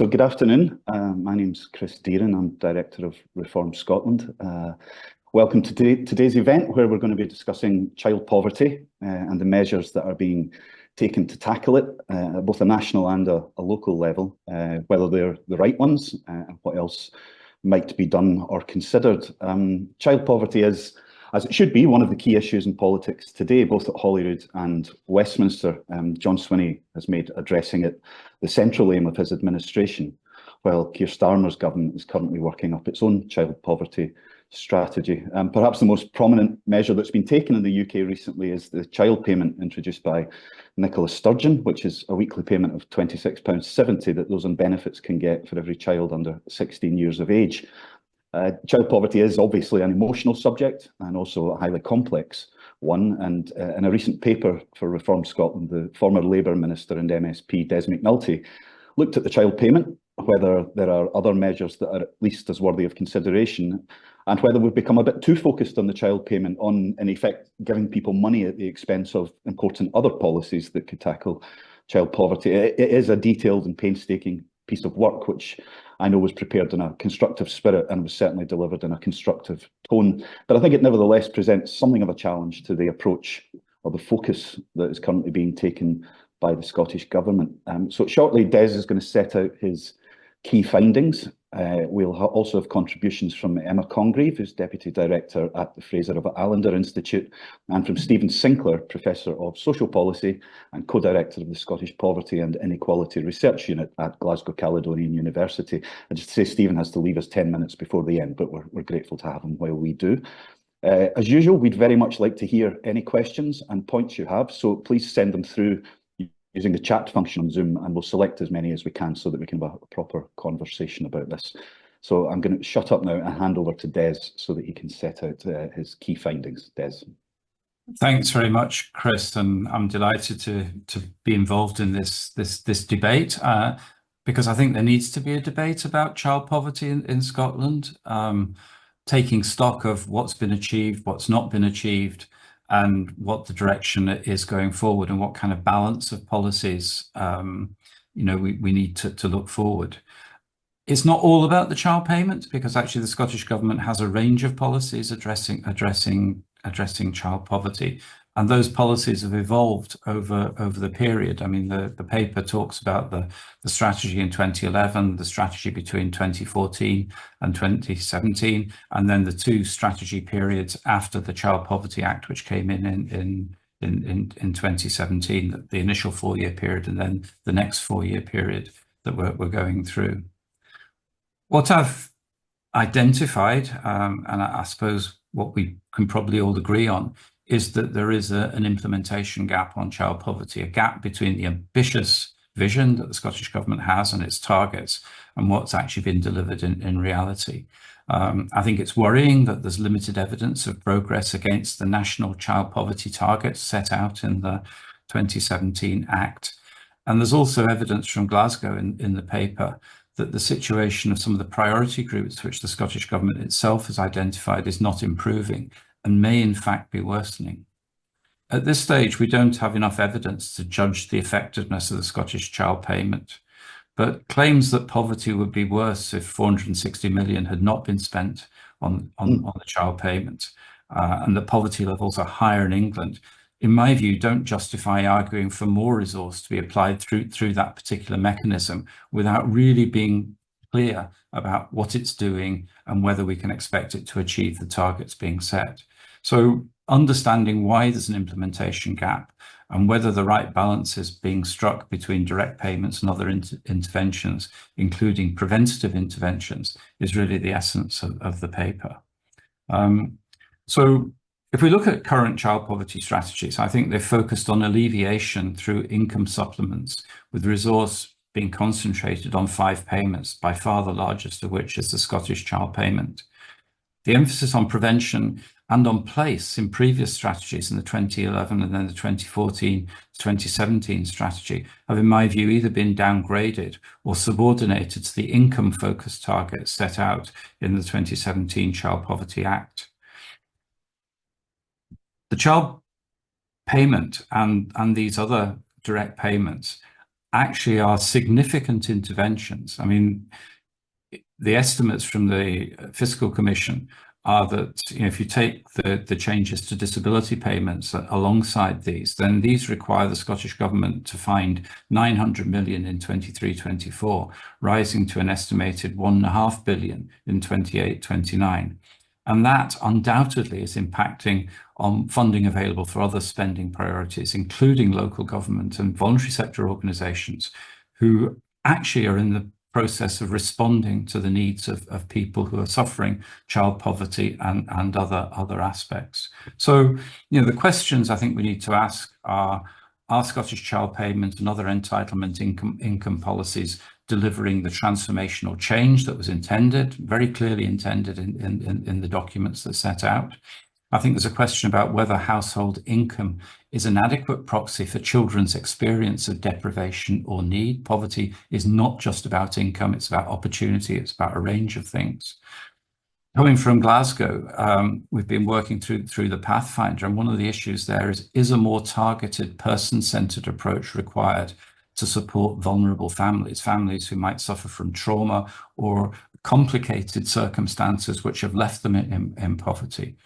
So good afternoon. My name's Chris Deeran. I'm Director of Reform Scotland. Welcome to today's event, where we're going to be discussing child poverty and the measures that are being taken to tackle it at both a national and a local level, whether they're the right ones and what else might be done or considered. Child poverty is, as it should be, one of the key issues in politics today, both at Holyrood and Westminster. John Swinney has made addressing it the central aim of his administration, while Keir Starmer's government is currently working up its own child poverty strategy. Perhaps the most prominent measure that's been taken in the UK recently is the child payment introduced by Nicola Sturgeon, which is a weekly payment of £26.70 that those on benefits can get for every child under 16 years of age. Child poverty is obviously an emotional subject and also a highly complex one. And in a recent paper for Reform Scotland, the former Labour Minister and MSP Des McNulty looked at the child payment, whether there are other measures that are at least as worthy of consideration, and whether we've become a bit too focused on the child payment, on in effect giving people money at the expense of important other policies that could tackle child poverty. It is a detailed and painstaking piece of work, which I know was prepared in a constructive spirit and was certainly delivered in a constructive tone. But I think it nevertheless presents something of a challenge to the approach or the focus that is currently being taken by the Scottish Government. So shortly, Des is going to set out his key findings. We'll also have contributions from Emma Congreve, who's Deputy Director at the Fraser of Allender Institute, and from Stephen Sinclair, Professor of Social Policy and Co-Director of the Scottish Poverty and Inequality Research Unit at Glasgow Caledonian University. And just to say, Stephen has to leave us 10 minutes before the end, but we're grateful to have him while we do. As usual, we'd very much like to hear any questions and points you have, so please send them through using the chat function on Zoom, and we'll select as many as we can so that we can have a proper conversation about this. So I'm going to shut up now and hand over to Des so that he can set out his key findings. Des. Thanks very much, Chris, and I'm delighted to be involved in this debate because I think there needs to be a debate about child poverty in Scotland, taking stock of what's been achieved, what's not been achieved, and what the direction is going forward, and what kind of balance of policies we need to look forward. It's not all about the child payment, because actually the Scottish Government has a range of policies addressing child poverty, and those policies have evolved over the period. I mean, the paper talks about the strategy in 2011, the strategy between 2014 and 2017, and then the two strategy periods after the Child Poverty Act, which came in 2017, the initial 4-year period, and then the next 4-year period that we're going through. What I've identified, and I suppose what we can probably all agree on, is that there is an implementation gap on child poverty, a gap between the ambitious vision that the Scottish Government has and its targets and what's actually been delivered in reality. I think it's worrying that there's limited evidence of progress against the national child poverty targets set out in the 2017 Act. And there's also evidence from Glasgow in the paper that the situation of some of the priority groups which the Scottish Government itself has identified is not improving and may in fact be worsening. At this stage, we don't have enough evidence to judge the effectiveness of the Scottish child payment, but claims that poverty would be worse if 460 million had not been spent on the child payment, and that poverty levels are higher in England, in my view, don't justify arguing for more resource to be applied through that particular mechanism without really being clear about what it's doing and whether we can expect it to achieve the targets being set. So understanding why there's an implementation gap and whether the right balance is being struck between direct payments and other interventions, including preventative interventions, is really the essence of the paper. So if we look at current child poverty strategies, I think they're focused on alleviation through income supplements, with resource being concentrated on 5 payments, by far the largest of which is the Scottish child payment. The emphasis on prevention and on place in previous strategies, in the 2011 and then the 2014 to 2017 strategy, have in my view either been downgraded or subordinated to the income-focused targets set out in the 2017 Child Poverty Act. The child payment and these other direct payments actually are significant interventions. I mean, the estimates from the Fiscal Commission are that, you know, if you take the changes to disability payments alongside these, then these require the Scottish Government to find 900 million in 23-24, rising to an estimated 1.5 billion in 28-29. And that undoubtedly is impacting on funding available for other spending priorities, including local government and voluntary sector organisations who actually are in the process of responding to the needs of people who are suffering child poverty and other aspects. So, you know, the questions I think we need to ask are Scottish Child Payment and other entitlement income policies delivering the transformational change that was intended, very clearly intended in the documents that set out? I think there's a question about whether household income is an adequate proxy for children's experience of deprivation or need. Poverty is not just about income, it's about opportunity, it's about a range of things. Coming from Glasgow, we've been working through the Pathfinder, and one of the issues there is a more targeted, person-centred approach required to support vulnerable families who might suffer from trauma or complicated circumstances which have left them in poverty.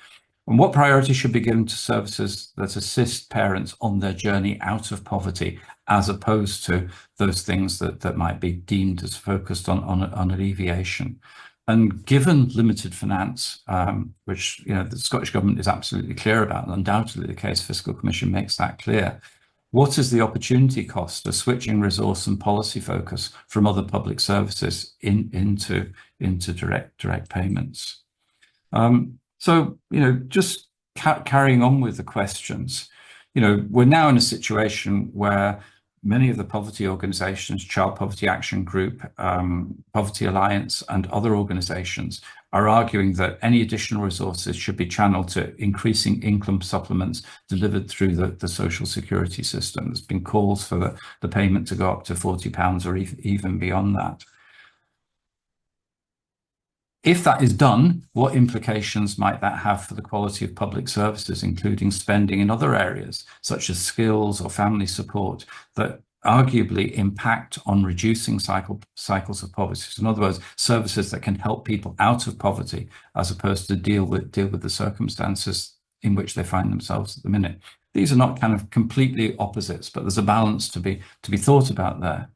And what priority should be given to services that assist parents on their journey out of poverty, as opposed to those things that might be deemed as focused on alleviation? And given limited finance, which, you know, the Scottish Government is absolutely clear about, and undoubtedly the Case Fiscal Commission makes that clear, what is the opportunity cost of switching resource and policy focus from other public services into direct payments? So, you know, just carrying on with the questions, you know, we're now in a situation where many of the poverty organisations, Child Poverty Action Group, Poverty Alliance and other organisations are arguing that any additional resources should be channeled to increasing income supplements delivered through the social security system. There's been calls for the payment to go up to £40 or even beyond that. If that is done, what implications might that have for the quality of public services, including spending in other areas, such as skills or family support, that arguably impact on reducing cycles of poverty? So in other words, services that can help people out of poverty, as opposed to deal with the circumstances in which they find themselves at the minute. These are not kind of completely opposites, but there's a balance to be thought about there.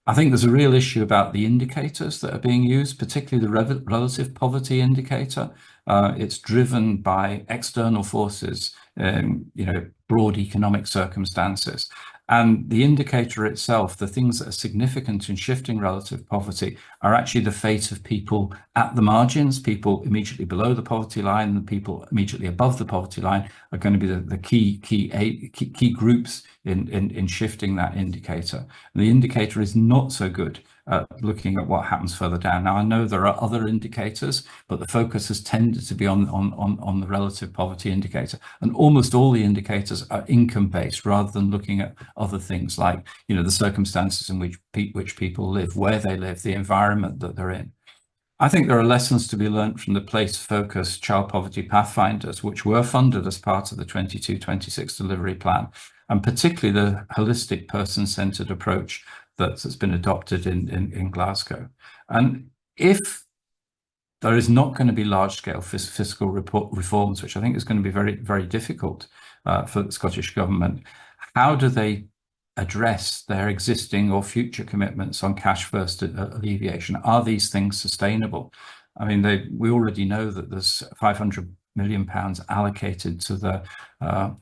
I think there's a real issue about the indicators that are being used, particularly the relative poverty indicator. It's driven by external forces, you know, broad economic circumstances. And the indicator itself, the things that are significant in shifting relative poverty, are actually the fate of people at the margins. People immediately below the poverty line and people immediately above the poverty line are going to be the key groups in shifting that indicator. And the indicator is not so good looking at what happens further down. Now, I know there are other indicators, but the focus has tended to be on the relative poverty indicator. And almost all the indicators are income-based rather than looking at other things like, you know, the circumstances in which people live, where they live, the environment that they're in. I think there are lessons to be learned from the place-focused child poverty pathfinders, which were funded as part of the 22-26 delivery plan, and particularly the holistic person-centred approach that's been adopted in Glasgow. And if there is not going to be large-scale fiscal reforms, which I think is going to be very, very difficult for the Scottish Government, how do they address their existing or future commitments on cash first alleviation? Are these things sustainable? I mean, we already know that there's £500 million allocated to the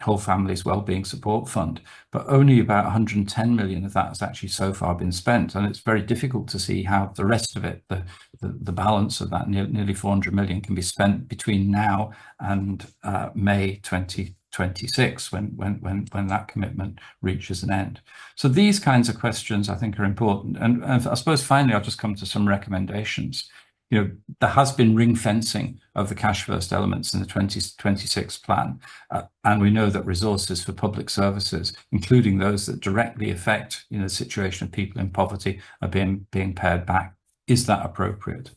Whole Family's Wellbeing Support Fund, but only about 110 million of that has actually so far been spent. And it's very difficult to see how the rest of it, the balance of that nearly 400 million, can be spent between now and May 2026, when that commitment reaches an end. So these kinds of questions I think are important. And I suppose finally I'll just come to some recommendations. You know, there has been ring fencing of the cash first elements in the 2026 plan. And we know that resources for public services, including those that directly affect, you know, the situation of people in poverty, are being pared back. Is that appropriate?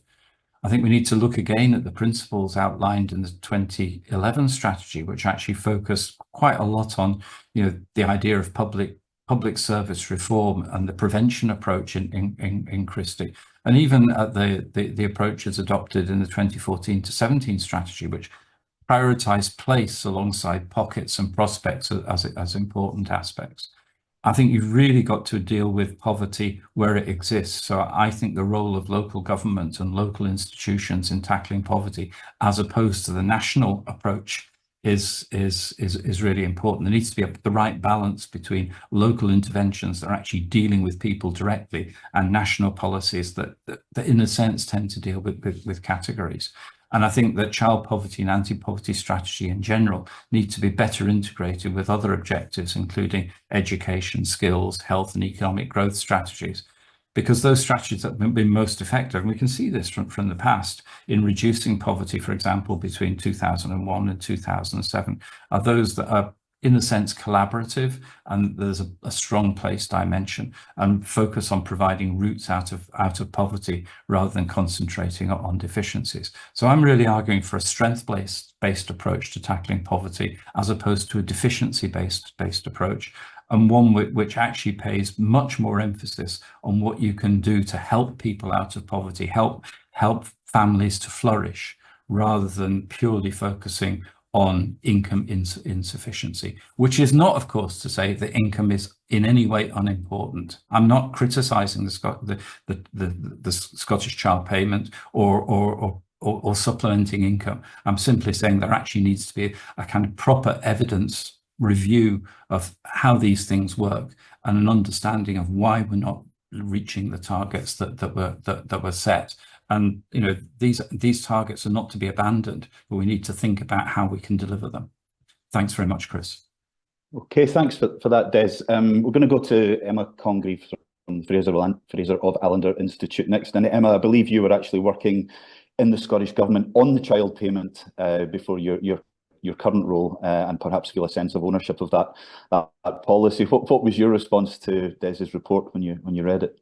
I think we need to look again at the principles outlined in the 2011 strategy, which actually focused quite a lot on, you know, the idea of public public service reform and the prevention approach in Christie, and even at the approaches adopted in the 2014 to 17 strategy, which prioritize place alongside pockets and prospects as important aspects. I think you've really got to deal with poverty where it exists. So I think the role of local government and local institutions in tackling poverty, as opposed to the national approach, is really important. There needs to be the right balance between local interventions that are actually dealing with people directly and national policies that in a sense tend to deal with categories. And I think that child poverty and anti-poverty strategy in general need to be better integrated with other objectives, including education, skills, health and economic growth strategies, because those strategies that have been most effective, and we can see this from the past in reducing poverty, for example, between 2001 and 2007, are those that are in a sense collaborative, and there's a strong place dimension and focus on providing routes out of poverty rather than concentrating on deficiencies. So I'm really arguing for a strength-based approach to tackling poverty as opposed to a deficiency-based approach, and one which actually pays much more emphasis on what you can do to help people out of poverty, help families to flourish, rather than purely focusing on income insufficiency, which is not, of course, to say that income is in any way unimportant. I'm not criticising the Scottish Child Payment or supplementing income. I'm simply saying there actually needs to be a kind of proper evidence review of how these things work and an understanding of why we're not reaching the targets that were set. And these targets are not to be abandoned, but we need to think about how we can deliver them. Thanks very much, Chris. Okay, thanks for that, Des. We're going to go to Emma Congreve from Fraser of Allender Institute next. And Emma, I believe you were actually working in the Scottish Government on the child payment before your current role, and perhaps feel a sense of ownership of that policy. What was your response to Des's report when you read it?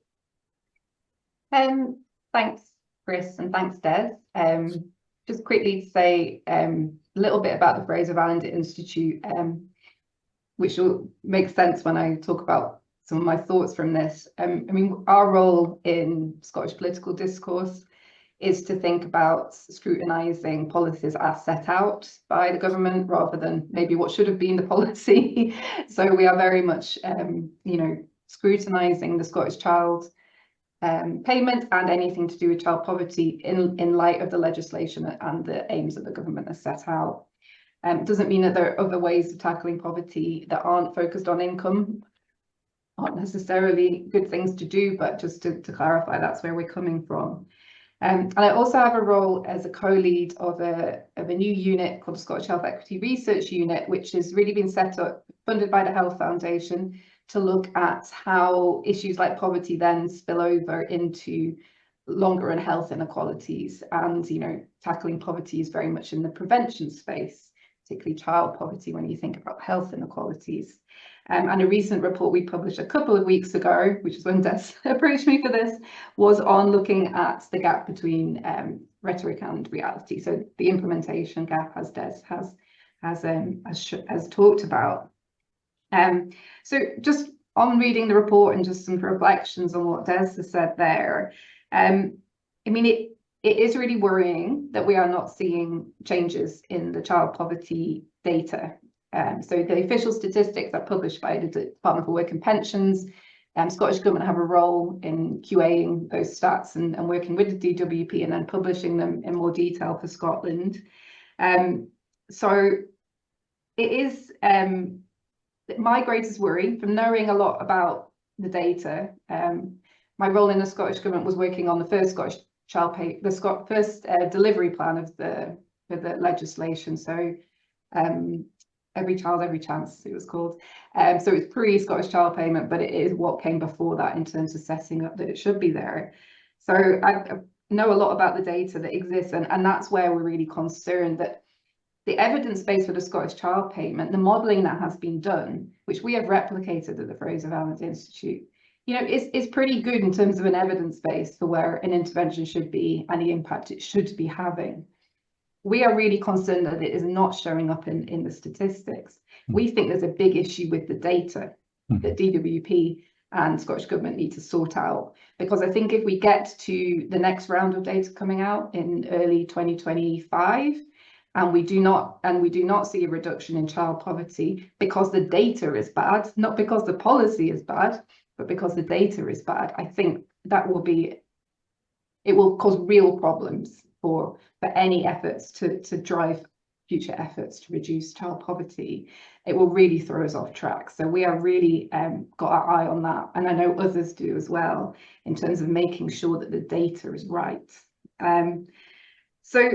Thanks, Chris, and thanks, Des. Just quickly to say a little bit about the Fraser of Allender Institute, which will make sense when I talk about some of my thoughts from this. I mean, our role in Scottish political discourse is to think about scrutinising policies as set out by the government rather than maybe what should have been the policy. So we are very much, scrutinising the Scottish Child Payment and anything to do with child poverty in light of the legislation and the aims that the government has set out. Doesn't mean that there are other ways of tackling poverty that aren't focused on income, aren't necessarily good things to do, but just to clarify, that's where we're coming from. And I also have a role as a co-lead of a new unit called the Scottish Health Equity Research Unit, which has really been set up, funded by the Health Foundation, to look at how issues like poverty then spill over into longer run health inequalities. And, tackling poverty is very much in the prevention space, particularly child poverty when you think about health inequalities. And a recent report we published a couple of weeks ago, which is when Des approached me for this, was on looking at the gap between rhetoric and reality. So the implementation gap, as Des has talked about. So just on reading the report and just some reflections on what Des has said there, I mean, it is really worrying that we are not seeing changes in the child poverty data. So the official statistics are published by the Department for Work and Pensions. Scottish Government have a role in QAing those stats and working with the DWP and then publishing them in more detail for Scotland. So it is my greatest worry from knowing a lot about the data. My role in the Scottish Government was working on the first Scottish Child Pay, first delivery plan of the legislation. So Every Child, Every Chance, it was called. So it's pre-Scottish Child Payment, but it is what came before that in terms of setting up that it should be there. So I know a lot about the data that exists, and that's where we're really concerned that the evidence base for the Scottish Child Payment, the modelling that has been done, which we have replicated at the Fraser of Allender Institute, is pretty good in terms of an evidence base for where an intervention should be and the impact it should be having. We are really concerned that it is not showing up in the statistics. We think there's a big issue with the data. that DWP and Scottish Government need to sort out. Because I think if we get to the next round of data coming out in early 2025, and we do not see a reduction in child poverty because the data is bad, not because the policy is bad, but because the data is bad, I think that it will cause real problems for any efforts to drive future efforts to reduce child poverty. It will really throw us off track. So we are really got our eye on that, and I know others do as well, in terms of making sure that the data is right. So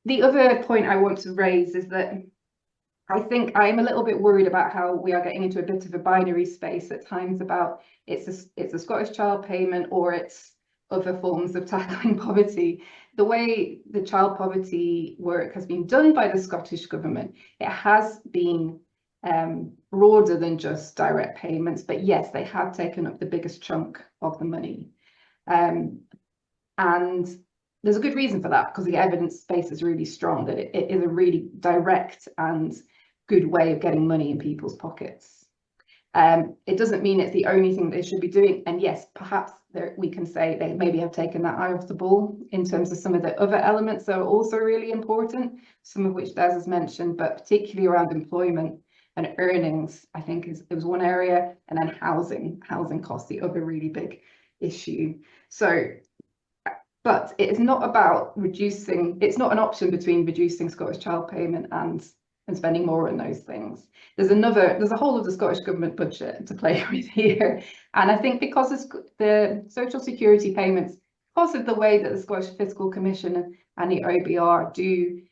the other point I want to raise is that I think I'm a little bit worried about how we are getting into a bit of a binary space at times about it's a Scottish Child Payment or it's other forms of tackling poverty. The way the child poverty work has been done by the Scottish Government, it has been broader than just direct payments, but yes, they have taken up the biggest chunk of the money. And there's a good reason for that, because the evidence base is really strong, that it is a really direct and good way of getting money in people's pockets. It doesn't mean it's the only thing they should be doing. And yes, perhaps we can say they maybe have taken that eye off the ball in terms of some of the other elements that are also really important, some of which Des has mentioned, but particularly around employment and earnings, I think it was one area, and then housing costs, the other really big issue. So, but it is not about reducing, it's not an option between reducing Scottish Child Payment and spending more on those things. There's a whole of the Scottish Government budget to play with here. And I think because the social security payments, because of the way that the Scottish Fiscal Commission and the OBR do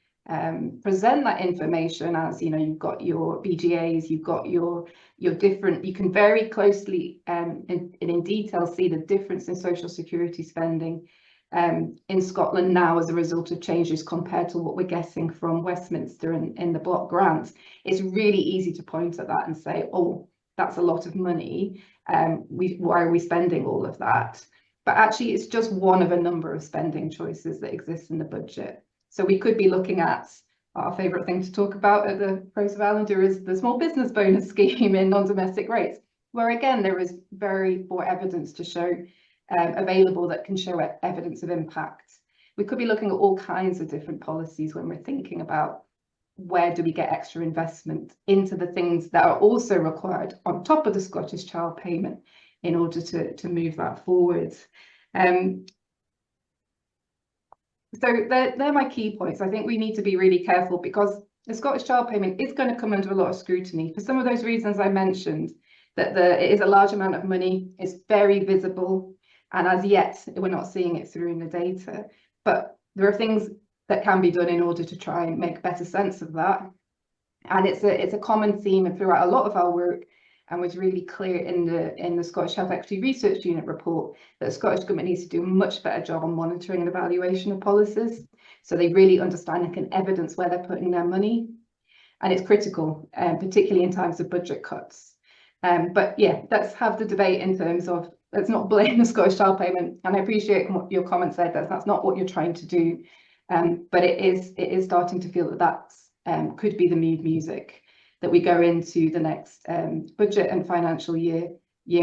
present that information, as you know, you've got your BGAs, you've got your different, you can very closely in detail see the difference in social security spending in Scotland now as a result of changes compared to what we're getting from Westminster in the block grants. It's really easy to point at that and say, oh, that's a lot of money. Why are we spending all of that? But actually, it's just one of a number of spending choices that exist in the budget. So we could be looking at our favourite thing to talk about at the Pros of Islander is the small business bonus scheme in non-domestic rates, where again, there is very poor evidence to show available that can show evidence of impact. We could be looking at all kinds of different policies when we're thinking about where do we get extra investment into the things that are also required on top of the Scottish Child Payment in order to move that forward. So they're my key points. I think we need to be really careful because the Scottish Child Payment is going to come under a lot of scrutiny for some of those reasons I mentioned, that it is a large amount of money, it's very visible, and as yet, we're not seeing it through in the data. But there are things that can be done in order to try and make better sense of that. And it's a common theme throughout a lot of our work, and was really clear in the Scottish Health Equity Research Unit report that the Scottish Government needs to do a much better job on monitoring and evaluation of policies, so they really understand and can evidence where they're putting their money. And it's critical, particularly in times of budget cuts. But yeah, let's have the debate in terms of, let's not blame the Scottish Child Payment. And I appreciate what your comment said, that's not what you're trying to do. But it is starting to feel that could be the mood music that we go into the next budget and financial year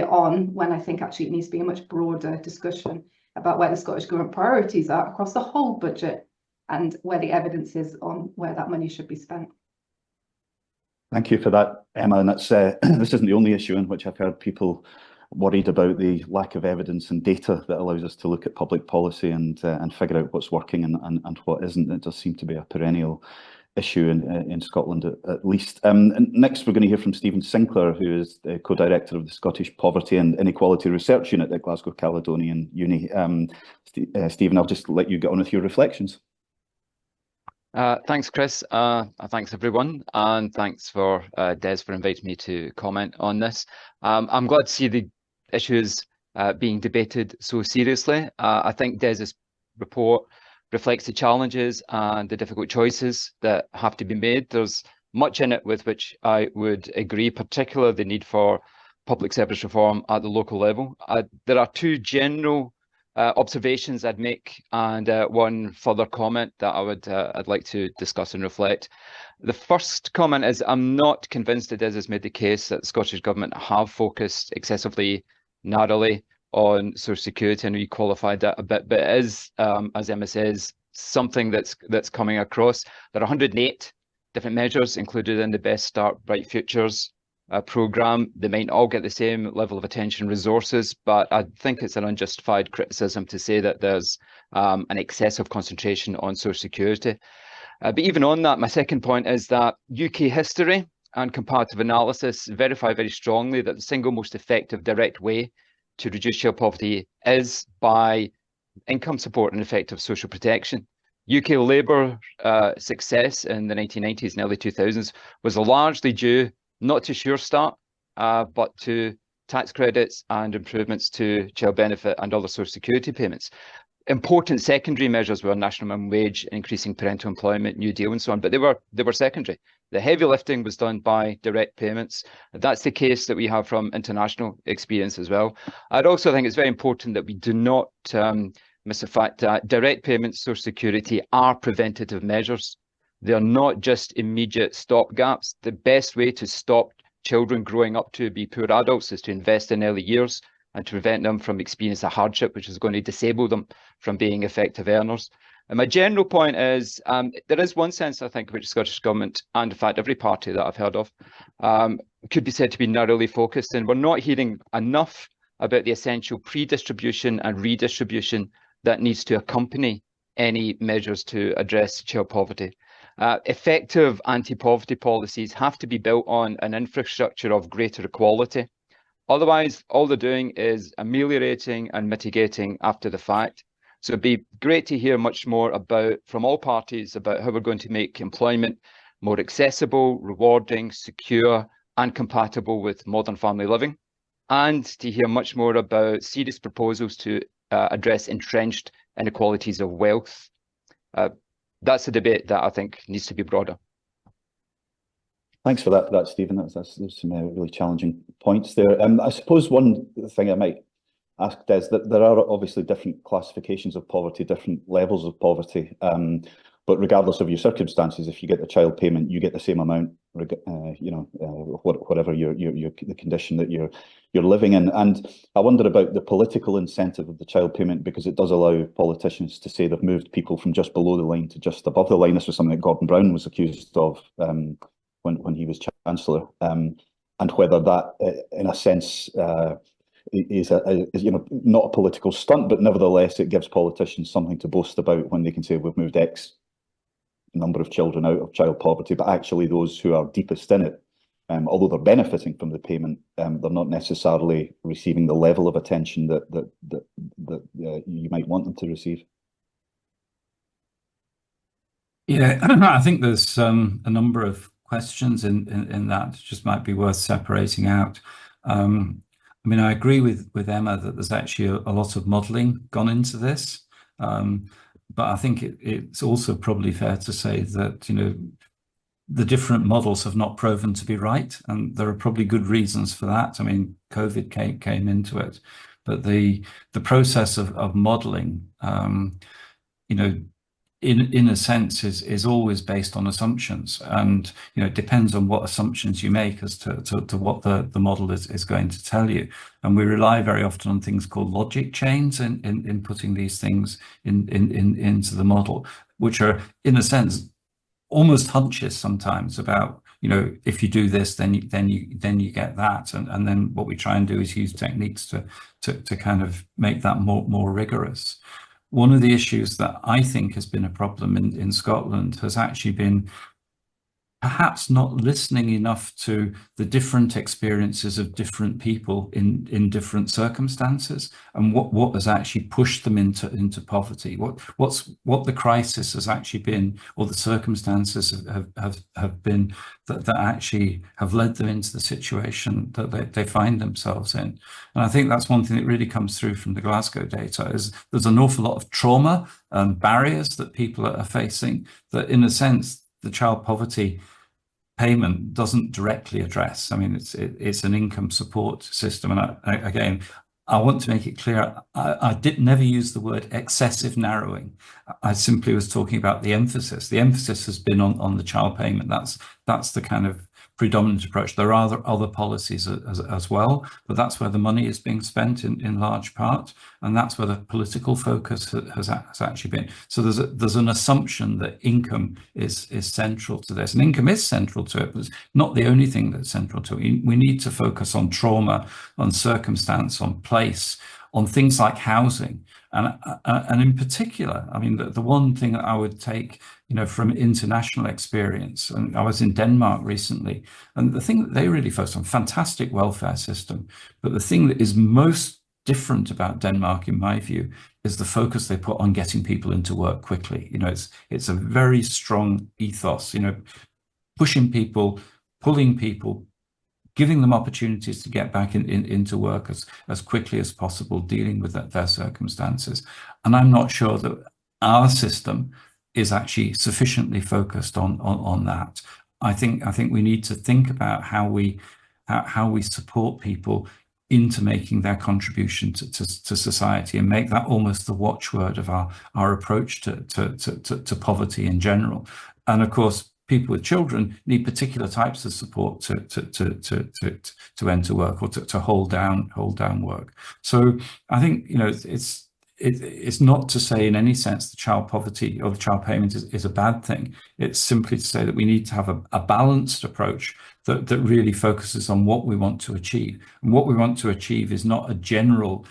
on, when I think actually it needs to be a much broader discussion about where the Scottish Government priorities are across the whole budget and where the evidence is on where that money should be spent. Thank you for that, Emma. And that's this isn't the only issue in which I've heard people worried about the lack of evidence and data that allows us to look at public policy and figure out what's working and what isn't. It does seem to be a perennial issue in Scotland at least. And next, we're going to hear from Stephen Sinclair, who is the co-director of the Scottish Poverty and Inequality Research Unit at Glasgow Caledonian Uni. Stephen, I'll just let you get on with your reflections. Thanks, Chris. Thanks, everyone. And thanks for Des for inviting me to comment on this. I'm glad to see the issues being debated so seriously. I think Des's report reflects the challenges and the difficult choices that have to be made. There's much in it with which I would agree, particularly the need for public service reform at the local level. There are two general observations I'd make and one further comment that I'd like to discuss and reflect. The first comment is I'm not convinced that Des has made the case that the Scottish Government have focused excessively narrowly on social security, and we qualified that a bit, but it is, as Emma says, something that's coming across. There are 108 different measures included in the Best Start Bright Futures programme. They might all get the same level of attention and resources, but I think it's an unjustified criticism to say that there's an excessive concentration on social security. But even on that, my second point is that UK history and comparative analysis verify very strongly that the single most effective direct way to reduce child poverty is by income support and effective social protection. UK Labour success in the 1990s and early 2000s was largely due not to Sure Start, but to tax credits and improvements to child benefit and other social security payments. Important secondary measures were national minimum wage, increasing parental employment, New Deal, and so on, but they were secondary. The heavy lifting was done by direct payments. That's the case that we have from international experience as well. I'd also think it's very important that we do not miss the fact that direct payments, social security, are preventative measures. They are not just immediate stopgaps. The best way to stop children growing up to be poor adults is to invest in early years and to prevent them from experiencing a hardship which is going to disable them from being effective earners. And my general point is there is one sense, I think, which the Scottish Government, and in fact every party that I've heard of, could be said to be narrowly focused, and we're not hearing enough about the essential pre-distribution and redistribution that needs to accompany any measures to address child poverty. Effective anti-poverty policies have to be built on an infrastructure of greater equality. Otherwise, all they're doing is ameliorating and mitigating after the fact. So it'd be great to hear much more from all parties about how we're going to make employment more accessible, rewarding, secure, and compatible with modern family living, and to hear much more about serious proposals to address entrenched inequalities of wealth. That's a debate that I think needs to be broader. Thanks for that, Stephen. There's some really challenging points there. I suppose one thing I might ask Des, that there are obviously different classifications of poverty, different levels of poverty, but regardless of your circumstances, if you get the child payment, you get the same amount, whatever the condition that you're living in. And I wonder about the political incentive of the child payment, because it does allow politicians to say they've moved people from just below the line to just above the line. This was something that Gordon Brown was accused of when he was Chancellor, and whether that, in a sense, is not a political stunt, but nevertheless it gives politicians something to boast about when they can say we've moved X number of children out of child poverty, but actually those who are deepest in it, although they're benefiting from the payment, they're not necessarily receiving the level of attention that you might want them to receive. Yeah, I think there's a number of questions in that just might be worth separating out. I mean, I agree with Emma that there's actually a lot of modelling gone into this, but I think it's also probably fair to say that the different models have not proven to be right, and there are probably good reasons for that. I mean, COVID came into it, but the process of modelling, in a sense is always based on assumptions, and it depends on what assumptions you make as to what the model is going to tell you. And we rely very often on things called logic chains in putting these things into the model, which are in a sense almost hunches sometimes about if you do this then you get that, and then what we try and do is use techniques to kind of make that more rigorous. One of the issues that I think has been a problem in Scotland has actually been perhaps not listening enough to the different experiences of different people in different circumstances, and what has actually pushed them into poverty. What the crisis has actually been, or the circumstances have been that actually have led them into the situation that they find themselves in. And I think that's one thing that really comes through from the Glasgow data, is there's an awful lot of trauma and barriers that people are facing that, in a sense, the child poverty payment doesn't directly address. I mean, it's an income support system, and again, I want to make it clear, I did never use the word excessive narrowing. I simply was talking about the emphasis. The emphasis has been on the child payment. That's the kind of predominant approach. There are other policies as well, but that's where the money is being spent in large part, and that's where the political focus has actually been. So there's an assumption that income is central to this, and income is central to it, but it's not the only thing that's central to it. We need to focus on trauma, on circumstance, on place, on things like housing, and in particular, I mean, the one thing that I would take, from international experience, and I was in Denmark recently, and the thing that they really focus on, fantastic welfare system, but the thing that is most different about Denmark, in my view, is the focus they put on getting people into work quickly. It's a very strong ethos, pushing people, pulling people, giving them opportunities to get back into work as quickly as possible, dealing with their circumstances. And I'm not sure that our system is actually sufficiently focused on that. I think we need to think about how we support people into making their contribution to society, and make that almost the watchword of our approach to poverty in general. And of course, people with children need particular types of support to enter work, or to hold down work. So I think it's not to say in any sense the child poverty or the child payment is a bad thing. It's simply to say that we need to have a balanced approach that really focuses on what we want to achieve. And what we want to achieve is not a general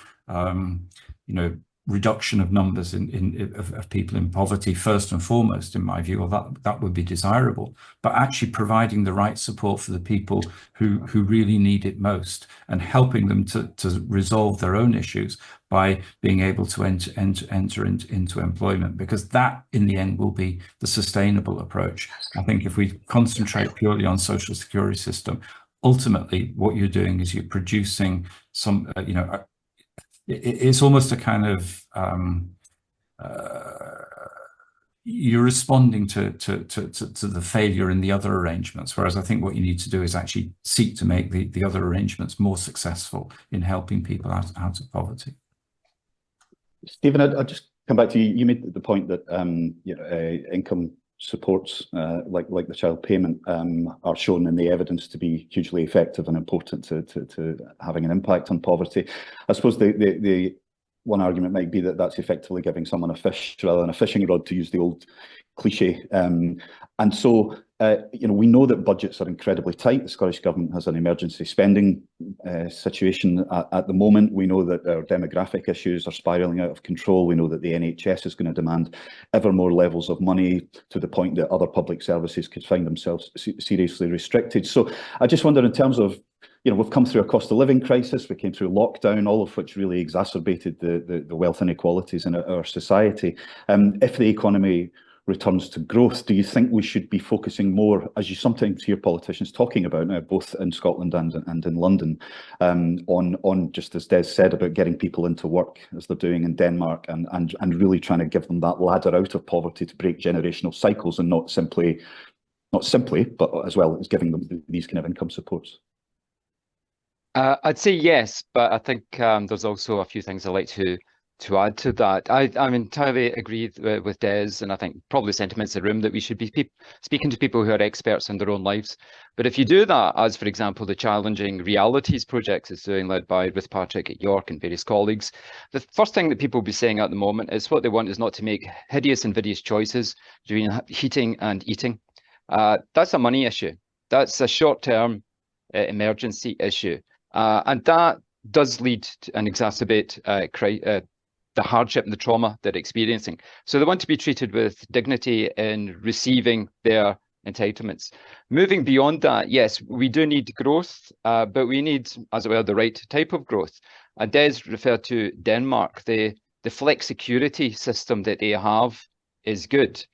reduction of numbers of people in poverty, first and foremost, in my view, or that would be desirable, but actually providing the right support for the people who really need it most, and helping them to resolve their own issues by being able to enter into employment, because that in the end will be the sustainable approach. I think if we concentrate purely on social security system, ultimately what you're doing is you're producing some it's almost a kind of you're responding to the failure in the other arrangements, whereas I think what you need to do is actually seek to make the other arrangements more successful in helping people out of poverty. Stephen, I'll just come back to you. You made the point that income supports like the child payment are shown in the evidence to be hugely effective and important to having an impact on poverty. I suppose the one argument might be that that's effectively giving someone a fish rather than a fishing rod, to use the old cliche. And so we know that budgets are incredibly tight. The Scottish Government has an emergency spending situation at the moment. We know that our demographic issues are spiralling out of control. We know that the NHS is going to demand ever more levels of money, to the point that other public services could find themselves seriously restricted. So I just wonder, in terms of, we've come through a cost of living crisis, we came through lockdown, all of which really exacerbated the wealth inequalities in our society. If the economy returns to growth, do you think we should be focusing more, as you sometimes hear politicians talking about now, both in Scotland and in London, on just as Des said, about getting people into work, as they're doing in Denmark, and really trying to give them that ladder out of poverty to break generational cycles, and not simply, but as well as giving them these kind of income supports? I'd say yes, but I think there's also a few things I'd like to add to that. I'm entirely agree with Des, and I think probably sentiments in the room that we should be speaking to people who are experts in their own lives. But if you do that, as for example the Challenging Realities project is doing, led by Ruth Patrick at York and various colleagues, the first thing that people will be saying at the moment is what they want is not to make hideous, invidious choices between heating and eating. That's a money issue. That's a short-term emergency issue. And that does lead to and exacerbate the hardship and the trauma they're experiencing. So they want to be treated with dignity in receiving their entitlements. Moving beyond that, yes, we do need growth, but we need, as well, the right type of growth. And Des referred to Denmark. The flexicurity system that they have is good,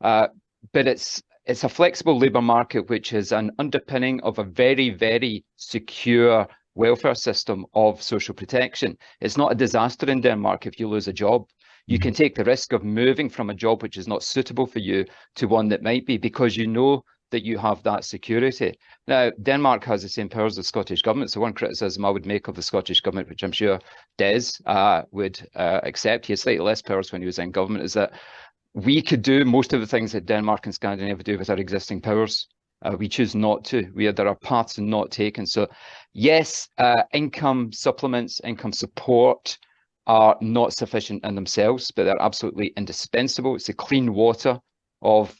but it's a flexible labour market which is an underpinning of a very, very secure welfare system of social protection. It's not a disaster in Denmark if you lose a job. You can take the risk of moving from a job which is not suitable for you to one that might be, because you know that you have that security. Now, Denmark has the same powers as the Scottish Government, so one criticism I would make of the Scottish Government, which I'm sure Des would accept, he has slightly less powers when he was in government, is that we could do most of the things that Denmark and Scandinavia do with our existing powers. We choose not to. There are paths not taken. So yes, income supplements, income support are not sufficient in themselves, but they're absolutely indispensable. It's the clean water of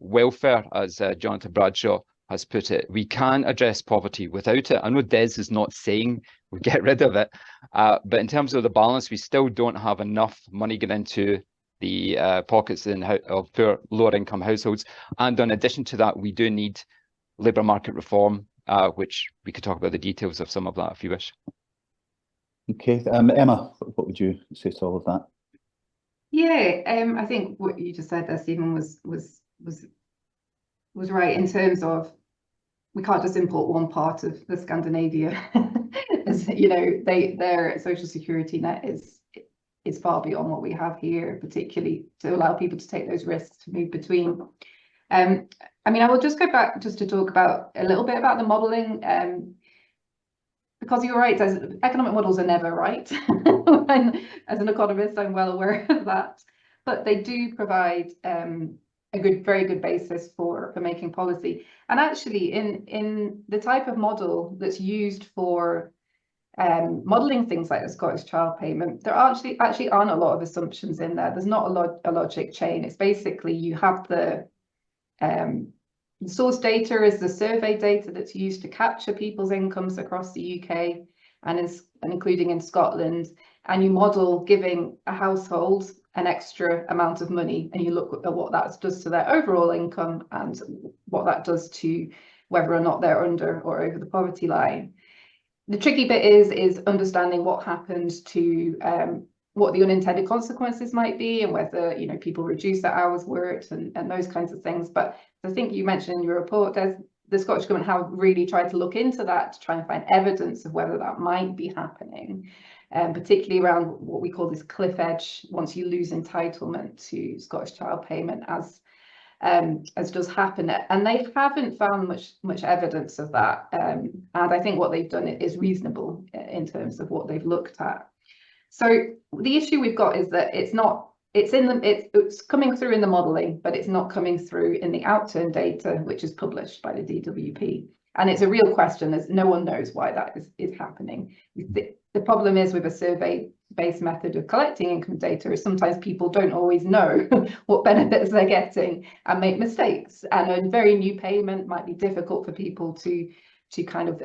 welfare, as Jonathan Bradshaw has put it. We can address poverty without it. I know Des is not saying we get rid of it, but in terms of the balance, we still don't have enough money getting into the pockets of poor, lower income households. And in addition to that, we do need labour market reform, which we could talk about the details of some of that if you wish. Okay, Emma, what would you say to all of that? Yeah, I think what you just said there, Stephen, was right in terms of we can't just import one part of the Scandinavia. As you know, their social security net is far beyond what we have here, particularly to allow people to take those risks to move between. I mean, I will just go back just to talk about a little bit about the modelling, because you're right, economic models are never right. And as an economist, I'm well aware of that. But they do provide a very good basis for making policy. And actually, in the type of model that's used for modelling things like the Scottish Child Payment, there actually aren't a lot of assumptions in there. There's not a logic chain. It's basically you have the source data is the survey data that's used to capture people's incomes across the UK and including in Scotland, and you model giving a household an extra amount of money, and you look at what that does to their overall income and what that does to whether or not they're under or over the poverty line. The tricky bit is understanding what happened to what the unintended consequences might be, and whether people reduce their hours worked and those kinds of things. But I think you mentioned in your report, the Scottish Government have really tried to look into that to try and find evidence of whether that might be happening, particularly around what we call this cliff edge, once you lose entitlement to Scottish Child Payment, as does happen. And they haven't found much evidence of that. And I think what they've done is reasonable in terms of what they've looked at. So the issue we've got is that it's coming through in the modelling, but it's not coming through in the outturn data, which is published by the DWP. And it's a real question, as no one knows why that is happening. The problem is with a survey-based method of collecting income data is sometimes people don't always know what benefits they're getting and make mistakes. And a very new payment might be difficult for people to kind of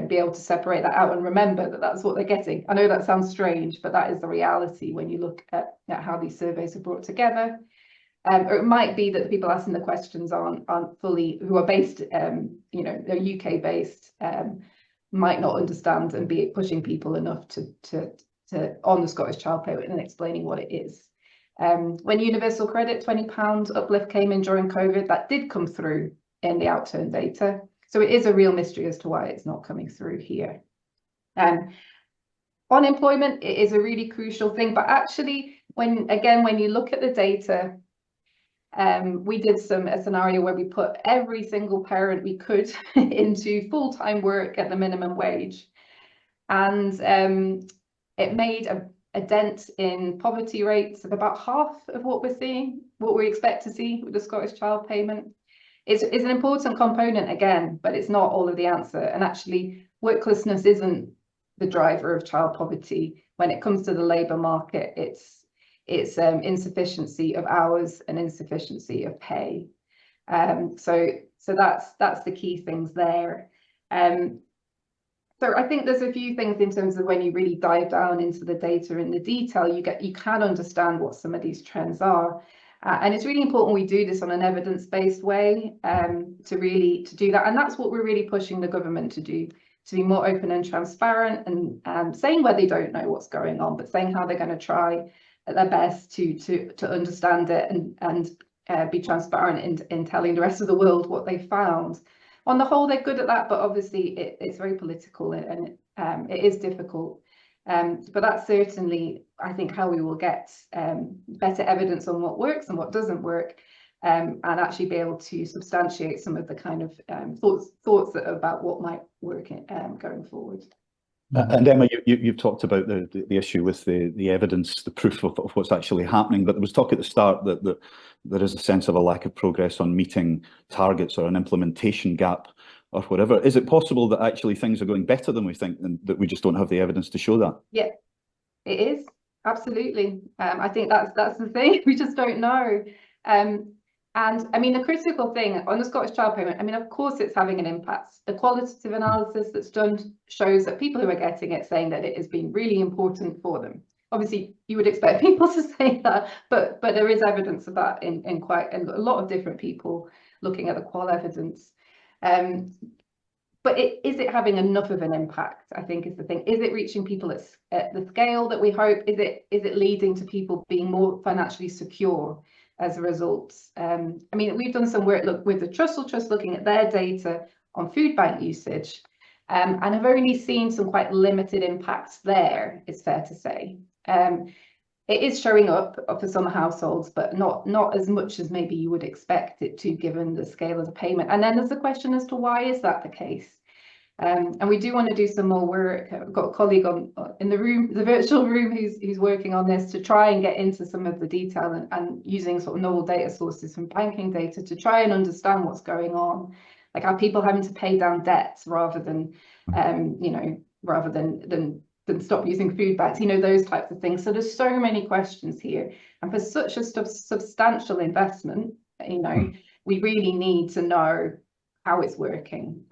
be able to separate that out and remember that that's what they're getting. I know that sounds strange, but that is the reality when you look at how these surveys are brought together. Or it might be that the people asking the questions aren't fully, who are based, they're UK based, might not understand and be pushing people enough to on the Scottish Child Payment and explaining what it is. When Universal Credit £20 uplift came in during COVID, that did come through in the outturn data. So it is a real mystery as to why it's not coming through here. Unemployment, it is a really crucial thing, but actually, when you look at the data, we did a scenario where we put every single parent we could into full-time work at the minimum wage, and it made a dent in poverty rates of about half of what we expect to see with the Scottish Child Payment. It's an important component again, but it's not all of the answer. And actually, worklessness isn't the driver of child poverty. When it comes to the labour market, it's insufficiency of hours and insufficiency of pay. So that's the key things there. So I think there's a few things in terms of when you really dive down into the data in the detail, you can understand what some of these trends are. And it's really important we do this on an evidence-based way to do that. And that's what we're really pushing the government to do, to be more open and transparent, and saying where they don't know what's going on, but saying how they're going to try at their best to understand it and be transparent in telling the rest of the world what they found. On the whole, they're good at that, but obviously it's very political and it is difficult. But that's certainly, I think, how we will get better evidence on what works and what doesn't work. and actually be able to substantiate some of the kind of thoughts about what might work going forward. And Emma, you've talked about the issue with the evidence, the proof of what's actually happening, but there was talk at the start that there is a sense of a lack of progress on meeting targets or an implementation gap or whatever. Is it possible that actually things are going better than we think and that we just don't have the evidence to show that? Yeah, it is. Absolutely. I think that's the thing. We just don't know. And I mean, the critical thing on the Scottish Child Payment, I mean, of course, it's having an impact. The qualitative analysis that's done shows that people who are getting it saying that it has been really important for them. Obviously, you would expect people to say that, but there is evidence of that in a lot of different people looking at the qual evidence. But is it having enough of an impact, I think is the thing. Is it reaching people at the scale that we hope? Is it leading to people being more financially secure as a result? I mean, we've done some work with the Trussell Trust looking at their data on food bank usage, and have only seen some quite limited impacts there, it's fair to say. It is showing up for some households, but not as much as maybe you would expect it to, given the scale of the payment. And then there's a question as to why is that the case? And we do want to do some more work. I've got a colleague in the room, the virtual room, who's working on this to try and get into some of the detail and using sort of novel data sources from banking data to try and understand what's going on. Like, are people having to pay down debts rather than, rather than stop using food banks, those types of things. So there's so many questions here, and for such a substantial investment, we really need to know how it's working.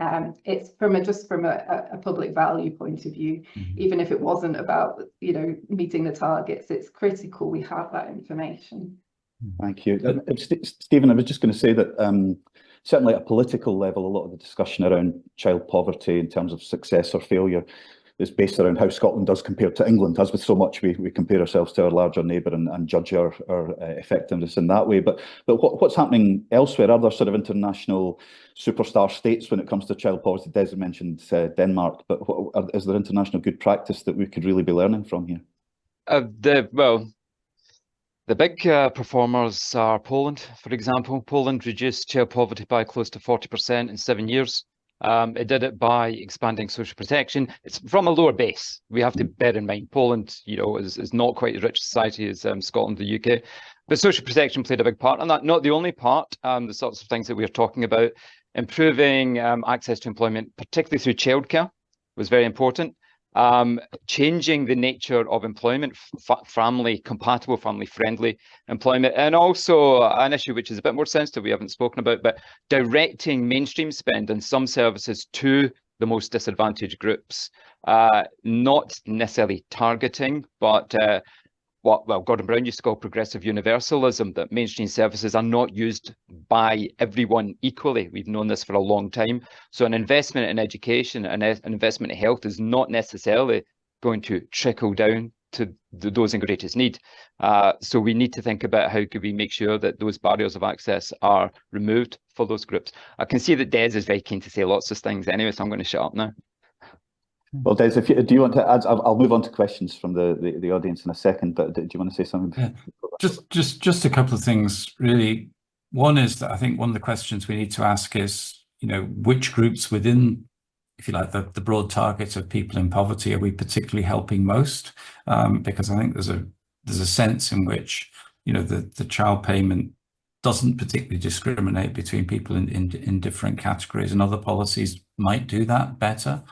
It's from a public value point of view, even if it wasn't about meeting the targets, it's critical we have that information. Thank you. Stephen, I was just going to say that certainly at a political level, a lot of the discussion around child poverty in terms of success or failure is based around how Scotland does compare to England. As with so much, we compare ourselves to our larger neighbour and judge our effectiveness in that way. But what's happening elsewhere? Are there sort of international superstar states when it comes to child poverty? Des mentioned Denmark, but is there international good practice that we could really be learning from here? The big performers are Poland, for example. Poland reduced child poverty by close to 40% in 7 years. It did it by expanding social protection. It's from a lower base. We have to bear in mind Poland, is not quite as rich a society as Scotland, the UK. But social protection played a big part, and that not the only part. The sorts of things that we're talking about, improving access to employment, particularly through childcare, was very important. Changing the nature of employment, family compatible, family friendly employment, and also an issue which is a bit more sensitive we haven't spoken about, but directing mainstream spend on some services to the most disadvantaged groups, not necessarily targeting, but what Gordon Brown used to call progressive universalism, that mainstream services are not used by everyone equally. We've known this for a long time. So an investment in education and an investment in health is not necessarily going to trickle down to those in greatest need. So we need to think about how could we make sure that those barriers of access are removed for those groups. I can see that Des is very keen to say lots of things anyway, so I'm going to shut up now. Well, Des, do you want to add? I'll move on to questions from the audience in a second, but do you want to say something? Yeah. Just a couple of things, really. One is that I think one of the questions we need to ask is, which groups within, if you like, the broad target of people in poverty are we particularly helping most? Because I think there's a sense in which, the child payment doesn't particularly discriminate between people in different categories, and other policies might do that better.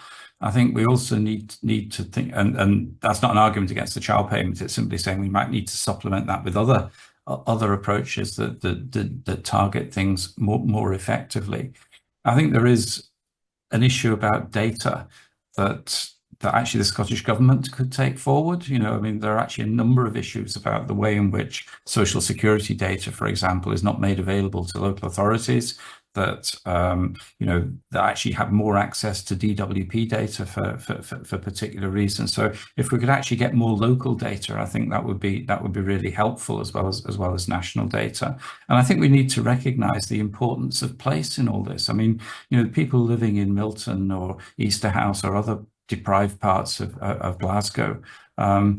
I think we also need to think, and that's not an argument against the child payment. It's simply saying we might need to supplement that with other approaches that target things more effectively. I think there is an issue about data that actually the Scottish Government could take forward. There are actually a number of issues about the way in which social security data, for example, is not made available to local authorities, that that actually have more access to DWP data for particular reasons. So if we could actually get more local data, I think that would be really helpful, as well as national data. And I think we need to recognise the importance of place in all this. People living in Milton or Easterhouse or other deprived parts of Glasgow are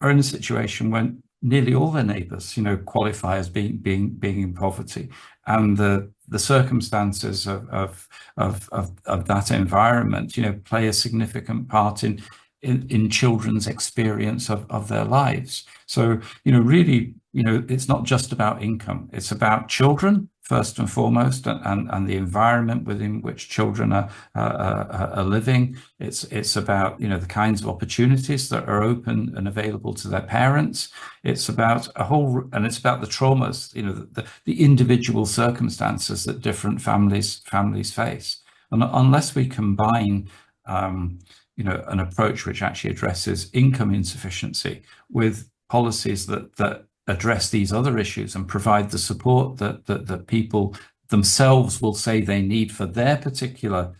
in a situation when nearly all their neighbours, qualify as being in poverty, and the circumstances of that environment, play a significant part in children's experience of their lives. So, really, it's not just about income. It's about children first and foremost, and the environment within which children are living. It's about, the kinds of opportunities that are open and available to their parents. It's about it's about the traumas, the individual circumstances that different families face. And unless we combine, an approach which actually addresses income insufficiency with policies that address these other issues and provide the support that people themselves will say they need for their particular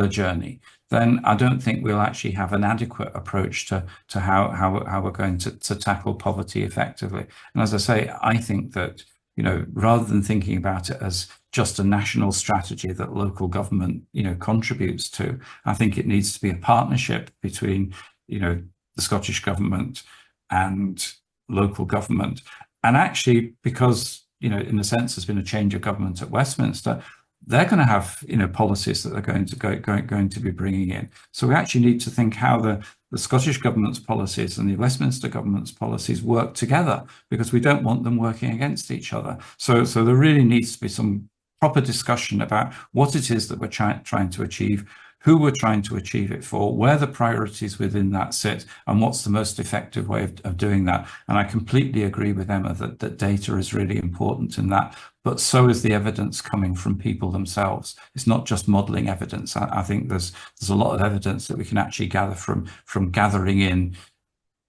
journey, then I don't think we'll actually have an adequate approach to how we're going to tackle poverty effectively. And as I say, I think that, rather than thinking about it as just a national strategy that local government, contributes to, I think it needs to be a partnership between, the Scottish Government and local government. And actually, because, in a sense, there's been a change of government at Westminster, they're going to have, policies that they're going to be bringing in. So we actually need to think how the Scottish Government's policies and the Westminster Government's policies work together, because we don't want them working against each other. So there really needs to be some proper discussion about what it is that we're trying to achieve, who we're trying to achieve it for, where the priorities within that sit, and what's the most effective way of doing that. And I completely agree with Emma that data is really important in that, but so is the evidence coming from people themselves. It's not just modelling evidence. I think there's a lot of evidence that we can actually gather from gathering in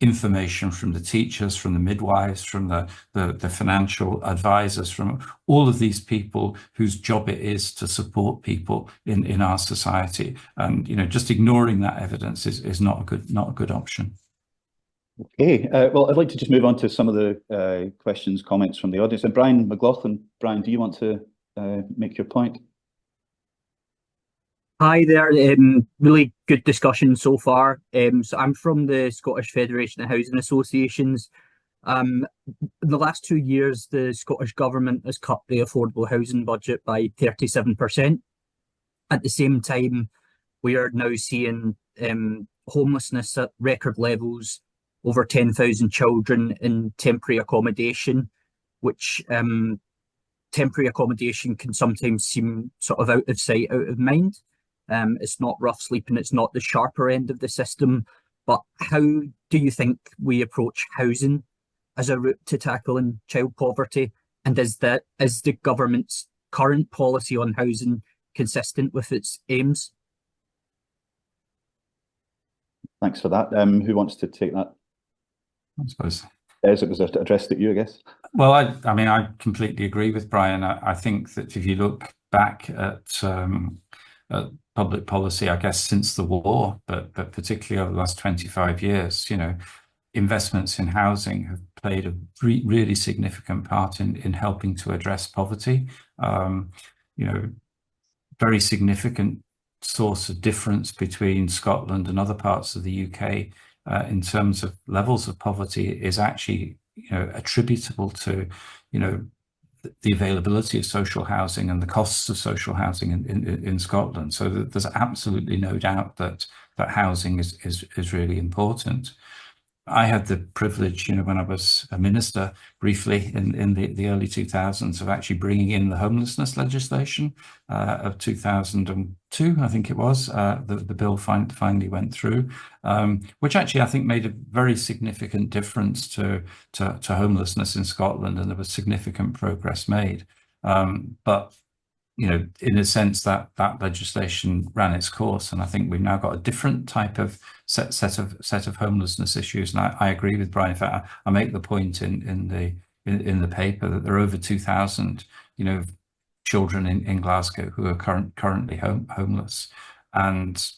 information from the teachers, from the midwives, from the financial advisors, from all of these people whose job it is to support people in our society. And just ignoring that evidence is not a good option. Okay, well, I'd like to just move on to some of the questions, comments from the audience. And Brian McLaughlin, Brian, do you want to make your point? Hi there, really good discussion so far. So I'm from the Scottish Federation of Housing Associations. In the last 2 years, the Scottish Government has cut the affordable housing budget by 37%. At the same time, we are now seeing homelessness at record levels, over 10,000 children in temporary accommodation, which temporary accommodation can sometimes seem sort of out of sight, out of mind. It's not rough sleeping, it's not the sharper end of the system, but how do you think we approach housing as a route to tackling child poverty? And is the government's current policy on housing consistent with its aims? Thanks for that. Who wants to take that? I suppose. As it was addressed at you, I guess. Well, I mean, I completely agree with Brian. I think that if you look back at public policy, I guess, since the war, but particularly over the last 25 years, investments in housing have played a really significant part in helping to address poverty. Very significant source of difference between Scotland and other parts of the UK in terms of levels of poverty is actually, attributable to, the availability of social housing and the costs of social housing in Scotland. So there's absolutely no doubt that housing is really important. I had the privilege, when I was a minister briefly in the early 2000s, of actually bringing in the homelessness legislation of 2002, I think it was. The bill finally went through, which actually I think made a very significant difference to homelessness in Scotland, and there was significant progress made. But in a sense, that legislation ran its course, and I think we've now got a different type of set of homelessness issues. And I agree with Brian. In fact, I make the point in the paper that there are over 2,000 children in Glasgow who are currently homeless, and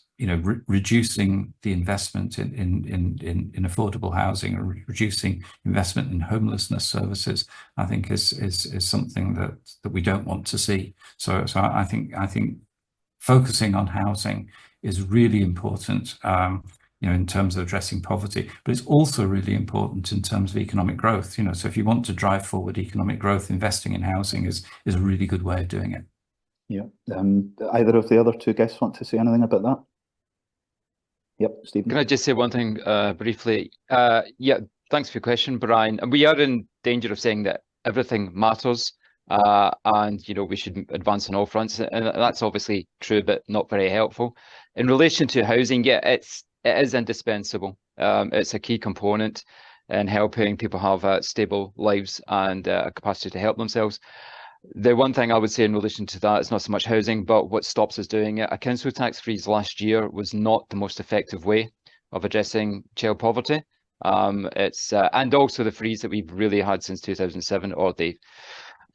reducing the investment in affordable housing, or reducing investment in homelessness services, I think is something that we don't want to see. So I think focusing on housing is really important. in terms of addressing poverty, but it's also really important in terms of economic growth. So if you want to drive forward economic growth, investing in housing is a really good way of doing it. Yeah. Either of the other two guests want to say anything about that? Yep, Stephen. Can I just say one thing briefly? Yeah, thanks for your question, Brian. And we are in danger of saying that everything matters, and we should advance on all fronts, and that's obviously true, but not very helpful. In relation to housing, yeah, it is indispensable. It's a key component in helping people have stable lives and a capacity to help themselves. The one thing I would say in relation to that is not so much housing, but what stops us doing it. A council tax freeze last year was not the most effective way of addressing child poverty. And also the freeze that we've really had since 2007, or the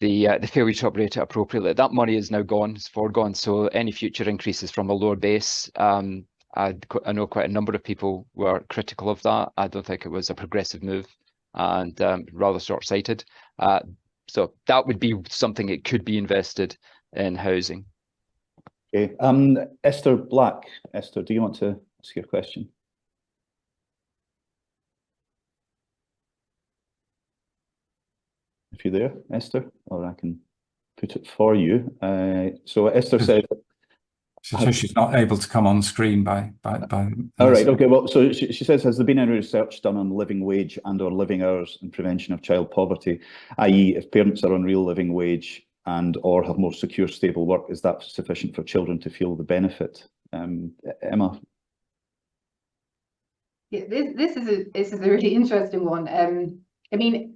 failure to operate it appropriately. That money is now gone, it's foregone. So any future increases from a lower base, I know quite a number of people were critical of that. I don't think it was a progressive move, and rather short-sighted. So that would be something that could be invested in housing. Okay. Esther Black. Esther, do you want to ask your question? If you're there, Esther, or I can put it for you. So Esther said... So she's not able to come on screen by All right, okay, well, so she says, has there been any research done on living wage and or living hours and prevention of child poverty, i.e. if parents are on real living wage and or have more secure, stable work, is that sufficient for children to feel the benefit? Emma? Yeah, this is a really interesting one. I mean,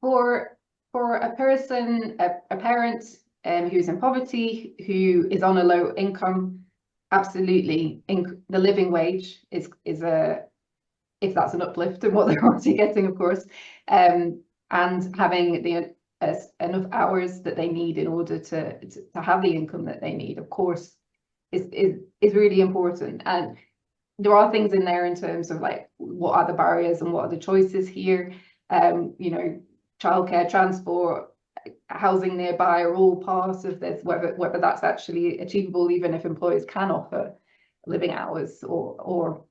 for a person, a parent who's in poverty, who is on a low income, absolutely, the living wage is if that's an uplift in what they're already getting, of course, and having enough hours that they need in order to have the income that they need, of course, is really important. And there are things in there in terms of like, what are the barriers and what are the choices here? Childcare, transport, housing nearby are all part of this, whether that's actually achievable, even if employers can offer living hours or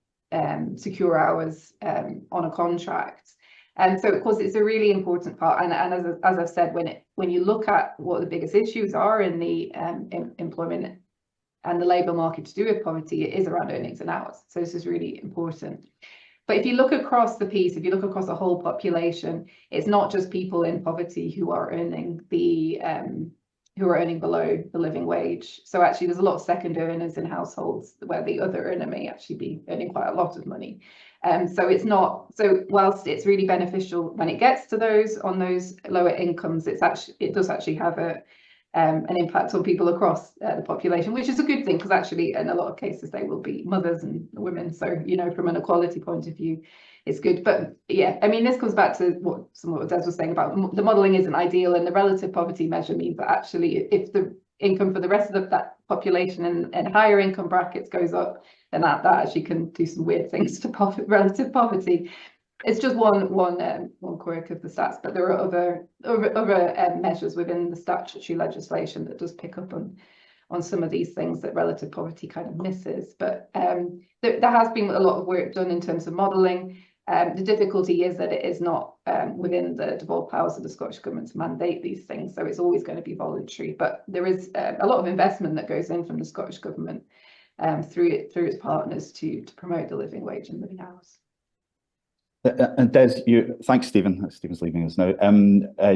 secure hours on a contract. And so, of course, it's a really important part. And as I've said, when you look at what the biggest issues are in the employment and the labour market to do with poverty, it is around earnings and hours. So this is really important. But if you look across the piece, if you look across the whole population, it's not just people in poverty who are earning below the living wage. So actually, there's a lot of second earners in households where the other earner may actually be earning quite a lot of money. So it's not, so whilst it's really beneficial when it gets to those on those lower incomes, it does actually have an impact on people across the population, which is a good thing, because actually in a lot of cases they will be mothers and women. So, from an equality point of view, it's good. But yeah, I mean, this comes back to what Des was saying about the modelling isn't ideal, and the relative poverty measure means that actually if the income for the rest of that population in higher income brackets goes up, then that actually can do some weird things to relative poverty. It's just one quirk of the stats, but there are other measures within the statutory legislation that does pick up on some of these things that relative poverty kind of misses. But there has been a lot of work done in terms of modelling. The difficulty is that it is not within the devolved powers of the Scottish Government to mandate these things, so it's always going to be voluntary. But there is a lot of investment that goes in from the Scottish Government through its partners to promote the living wage and living hours. And Des, thanks, Stephen. Stephen's leaving us now.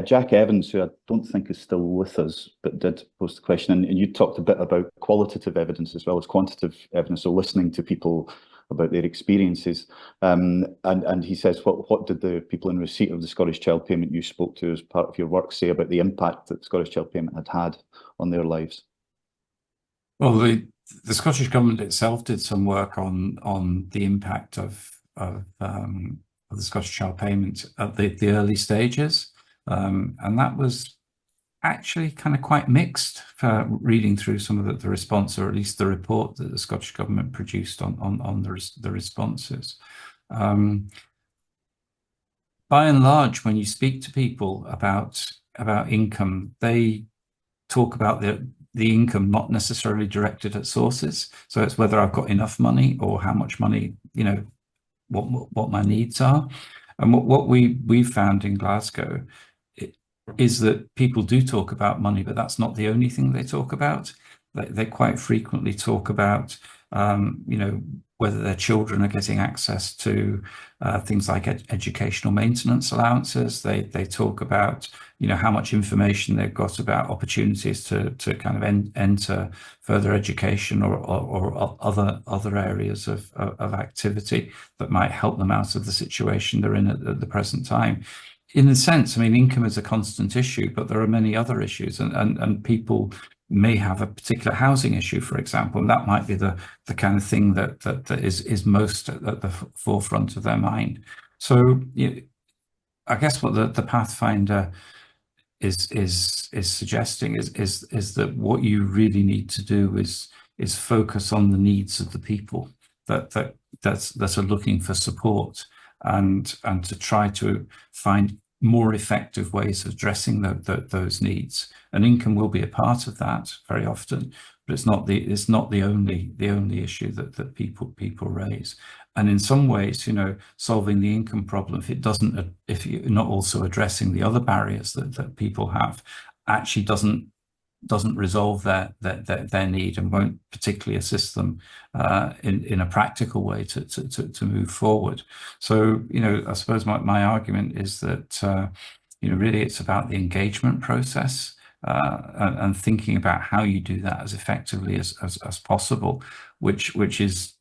Jack Evans, who I don't think is still with us, but did post a question, and you talked a bit about qualitative evidence as well as quantitative evidence, so listening to people about their experiences. And he says, what did the people in receipt of the Scottish Child Payment you spoke to as part of your work say about the impact that the Scottish Child Payment had on their lives? Well, the Scottish Government itself did some work on the impact of the Scottish Child Payment at the early stages, and that was actually kind of quite mixed for reading through some of the response, or at least the report that the Scottish Government produced on the responses. By and large, when you speak to people about income, they talk about the income not necessarily directed at sources. So it's whether I've got enough money or how much money, what my needs are. And what we've found in Glasgow is that people do talk about money, but that's not the only thing they talk about. They quite frequently talk about, whether their children are getting access to things like educational maintenance allowances. They talk about, how much information they've got about opportunities to kind of enter further education or other areas of activity that might help them out of the situation they're in at the present time. In a sense, I mean, income is a constant issue, but there are many other issues, and people may have a particular housing issue, for example, and that might be the kind of thing that is most at the forefront of their mind. So I guess what the Pathfinder is suggesting is that what you really need to do is focus on the needs of the people that are looking for support, and to try to find more effective ways of addressing those needs. And income will be a part of that very often, but it's not the only issue that people raise. And in some ways, solving the income problem, if you're not also addressing the other barriers that people have, actually doesn't resolve their need and won't particularly assist them in a practical way to move forward. So, I suppose my argument is that, really it's about the engagement process and thinking about how you do that as effectively as possible, which is,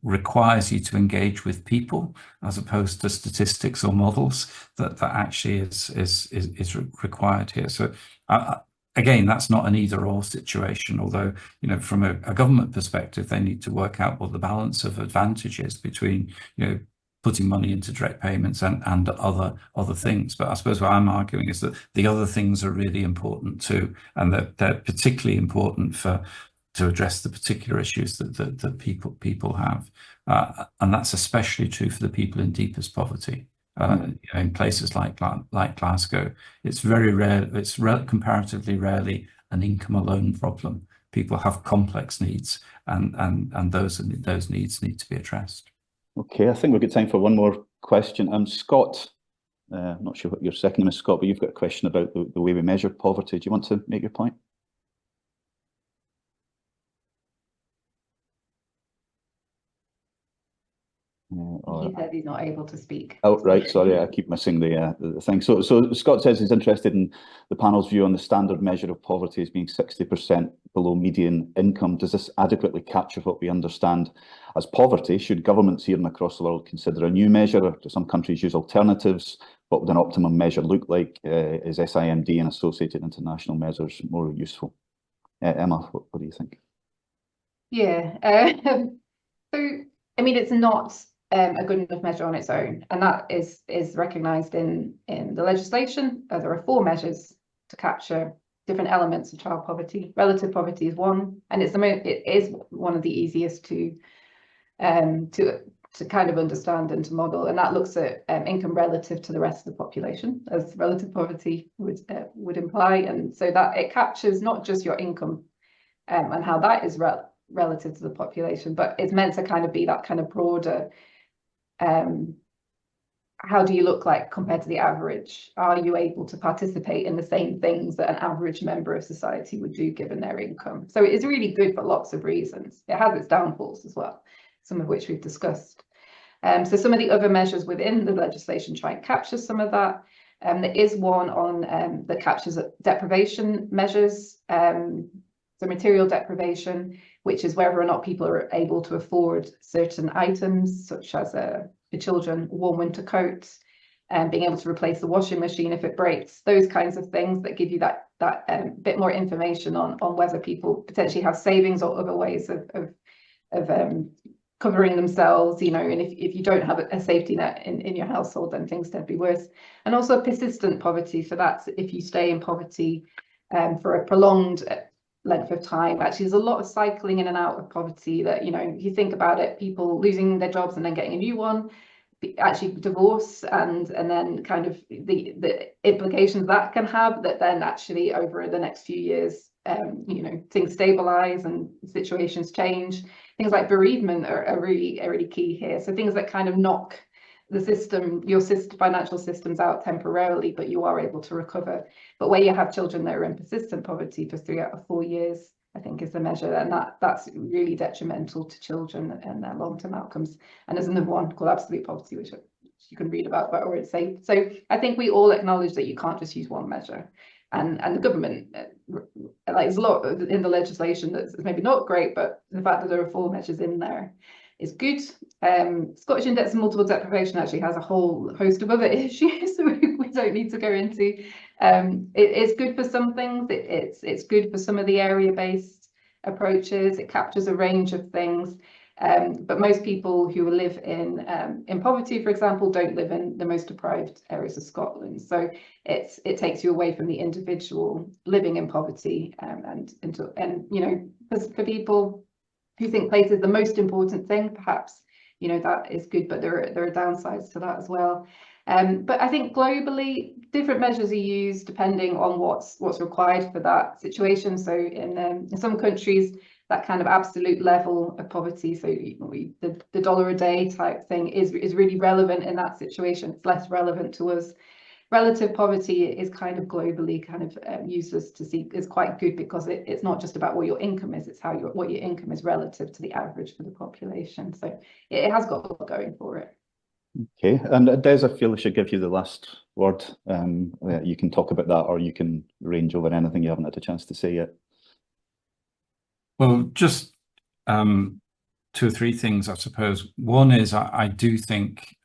requires you to engage with people as opposed to statistics or models that actually is required here. So again, that's not an either-or situation, although, from a government perspective, they need to work out what the balance of advantage is between, putting money into direct payments and other things. But I suppose what I'm arguing is that the other things are really important too, and that they're particularly important to address the particular issues that people have. And that's especially true for the people in deepest poverty. In places like Glasgow, it's very rare. It's comparatively rarely an income alone problem. People have complex needs, and those needs need to be addressed. Okay, I think we've got time for one more question. Scott, I'm not sure what your second name is, Scott, but you've got a question about the way we measure poverty. Do you want to make your point? He said he's not able to speak. Oh, right. Sorry, I keep missing the thing. So Scott says he's interested in the panel's view on the standard measure of poverty as being 60% below median income. Does this adequately capture what we understand as poverty? Should governments here and across the world consider a new measure? Do some countries use alternatives? What would an optimum measure look like? Is SIMD and associated international measures more useful? Emma, what do you think? Yeah. So, I mean, it's not a good enough measure on its own, and that is recognised in the legislation. There are 4 measures to capture different elements of child poverty. Relative poverty is one, and it is one of the easiest to kind of understand and to model, and that looks at income relative to the rest of the population, as relative poverty would imply, and so that it captures not just your income and how that is relative to the population, but it's meant to kind of be that kind of broader, how do you look like compared to the average? Are you able to participate in the same things that an average member of society would do given their income? So it is really good for lots of reasons. It has its downfalls as well, some of which we've discussed. So some of the other measures within the legislation try and capture some of that. There is one on that captures deprivation measures, so material deprivation, which is whether or not people are able to afford certain items, such as for children, warm winter coats, and being able to replace the washing machine if it breaks, those kinds of things that give you that bit more information on whether people potentially have savings or other ways of covering themselves, and if you don't have a safety net in your household, then things tend to be worse. And also persistent poverty, so that's if you stay in poverty for a prolonged length of time. Actually, there's a lot of cycling in and out of poverty that, if you think about it, people losing their jobs and then getting a new one, actually divorce, and then kind of the implications that can have, that then actually over the next few years you know, things stabilize and situations change. Things like bereavement are really key here. So things that kind of knock the system, your financial systems out temporarily, but you are able to recover. But where you have children that are in persistent poverty for 3 out of 4 years, I think is the measure, and that's really detrimental to children and their long-term outcomes. And there's another one called absolute poverty, which you can read about, but I won't say. So I think we all acknowledge that you can't just use one measure. And the government, like, there's a lot in the legislation that's maybe not great, but the fact that there are 4 measures in there is good. Scottish Index of Multiple Deprivation actually has a whole host of other issues, so we don't need to go into. It's good for some things. It's good for some of the area-based approaches. It captures a range of things. But most people who live in poverty, for example, don't live in the most deprived areas of Scotland. So it takes you away from the individual living in poverty, and you know, for people who think place is the most important thing, perhaps, you know, that is good, but there are downsides to that as well. But I think globally, different measures are used depending on what's required for that situation. So in some countries, that kind of absolute level of poverty, so the $1 a day type thing is really relevant in that situation. It's less relevant to us. Relative poverty is kind of globally kind of useless to see, is quite good, because it's not just about what your income is, it's what your income is relative to the average for the population. So it has got a lot going for it. Okay, and Des, I feel I should give you the last word. You can talk about that, or you can range over anything you haven't had a chance to say yet. Well, just 2 or 3 things, I suppose. One is I do think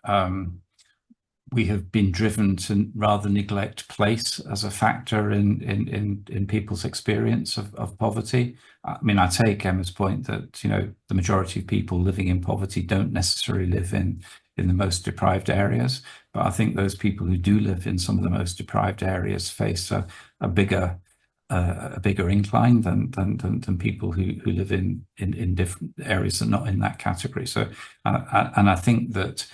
we have been driven to rather neglect place as a factor in people's experience of poverty. I mean, I take Emma's point that, you know, the majority of people living in poverty don't necessarily live in the most deprived areas, but I think those people who do live in some of the most deprived areas face a bigger incline than people who live in different areas that are not in that category. So and I think that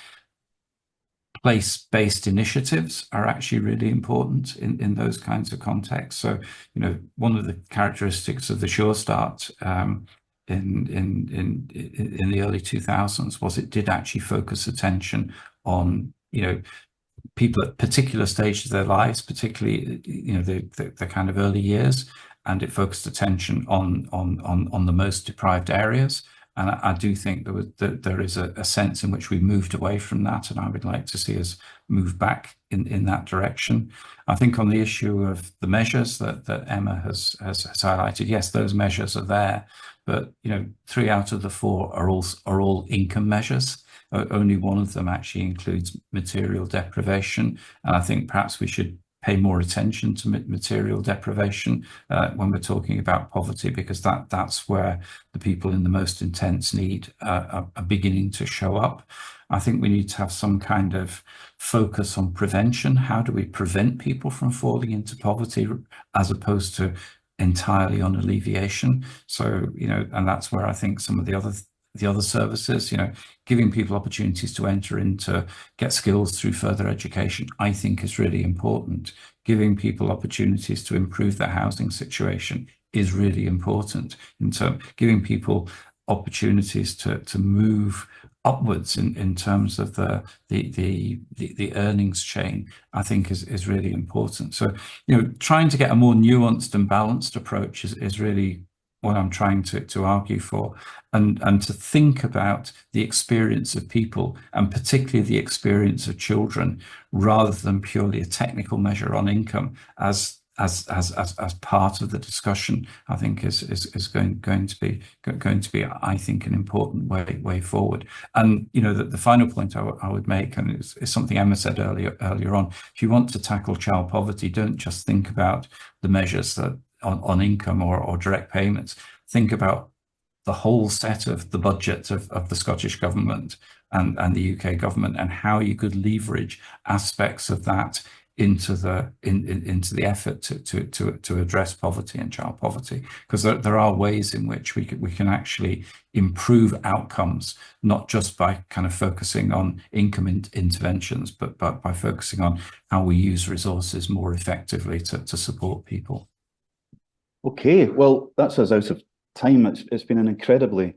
place-based initiatives are actually really important in those kinds of contexts. So, you know, one of the characteristics of the Sure Start in the early 2000s was it did actually focus attention on, you know, people at particular stages of their lives, particularly, you know, the kind of early years, and it focused attention on the most deprived areas. And I do think there is a sense in which we moved away from that, and I would like to see us move back in that direction. I think on the issue of the measures that Emma has highlighted, yes, those measures are there, but, you know, 3 out of the 4 are all income measures. Only one of them actually includes material deprivation, and I think perhaps we should pay more attention to material deprivation when we're talking about poverty, because that's where the people in the most intense need are beginning to show up. I think we need to have some kind of focus on prevention. How do we prevent people from falling into poverty, as opposed to entirely on alleviation? So, you know, and that's where I think some of the other services, you know, giving people opportunities to enter into, get skills through further education, I think is really important. Giving people opportunities to improve their housing situation is really important. In terms, giving people opportunities to move upwards in terms of the earnings chain, I think is really important. So, you know, trying to get a more nuanced and balanced approach is really what I'm trying to argue for, and to think about the experience of people, and particularly the experience of children, rather than purely a technical measure on income as part of the discussion, I think is going to be I think an important way forward. And, you know, the final point I would make, and it's something Emma said earlier on, if you want to tackle child poverty, don't just think about the measures that on income or direct payments. Think about the whole set of the budget of the Scottish Government and the UK Government, and how you could leverage aspects of that into the effort to address poverty and child poverty, because there are ways in which we can actually improve outcomes, not just by kind of focusing on income interventions, but by focusing on how we use resources more effectively to support people. Okay, well, that's us out of time. It's been an incredibly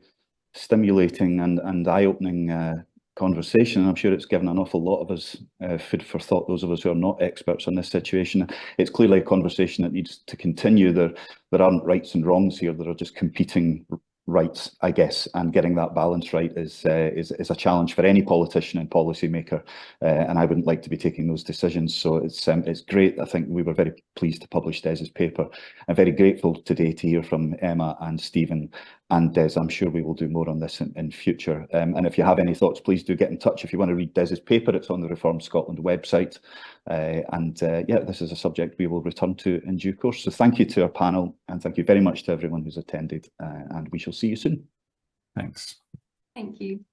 stimulating and eye-opening conversation. I'm sure it's given an awful lot of us food for thought, those of us who are not experts on this situation. It's clearly a conversation that needs to continue. There aren't rights and wrongs here. There are just competing rights, I guess, and getting that balance right is a challenge for any politician and policymaker, and I wouldn't like to be taking those decisions. So it's great. I think we were very pleased to publish Des's paper. I'm very grateful today to hear from Emma and Stephen and Des. I'm sure we will do more on this in future. And if you have any thoughts, please do get in touch. If you want to read Des's paper, it's on the Reform Scotland website. Yeah, this is a subject we will return to in due course. So thank you to our panel, and thank you very much to everyone who's attended, and we shall see you soon. Thanks. Thank you.